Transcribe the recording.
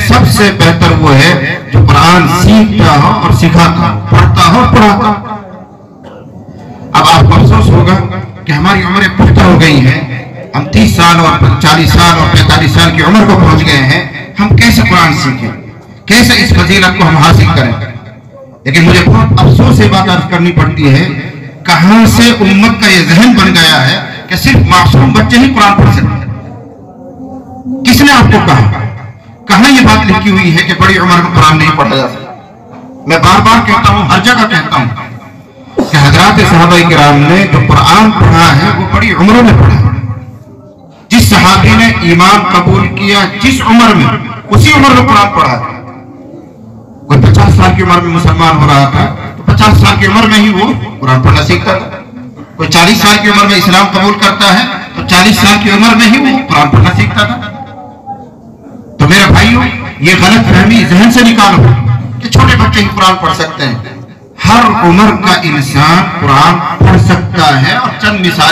سب سے بہتر وہ ہے جو قرآن سیکھتا ہو اور سکھاتا ہو، پڑھتا ہو پڑھاتا ہو۔ اب آپ کو افسوس ہوگا کہ ہماری عمریں پختہ ہو گئی ہیں، ہم 30 سال اور 40 سال اور 45 سال کی عمر کو پہنچ گئے ہیں، ہم کیسے قرآن سیکھیں، کیسے اس فضیلت کو ہم حاصل کریں؟ لیکن مجھے بہت افسوس سے بات عرض کرنی پڑتی ہے، کہاں سے امت کا یہ ذہن بن گیا ہے کہ صرف معصوم بچے ہی قرآن پڑھ سکتے ہیں۔ کس نے آپ کو کہا؟ کہاں یہ بات لکھی ہوئی ہے کہ بڑی عمر میں قرآن نہیں پڑھا جا سکتا؟ میں بار بار کہتا ہوں، ہر جگہ کہتا ہوں کہ حضرات صحابہ کرام نے جو قرآن پڑھا ہے وہ بڑی عمروں میں پڑھا ہے۔ جس صحابی نے ایمان قبول کیا جس عمر میں، اسی عمر میں قرآن پڑھا تھا۔ کوئی 50 سال کی عمر میں مسلمان ہو رہا تھا تو 50 سال کی عمر میں ہی وہ قرآن پڑھنا سیکھتا تھا۔ کوئی 40 سال کی عمر میں اسلام قبول کرتا ہے تو 40 سال کی عمر میں ہی وہ قرآن پڑھنا سیکھتا تھا۔ تو میرے بھائیوں، یہ غلط فہمی ذہن سے نکالو کہ چھوٹے بچے ہی قرآن پڑھ سکتے ہیں۔ ہر عمر کا انسان قرآن پڑھ سکتا ہے، اور چند مثال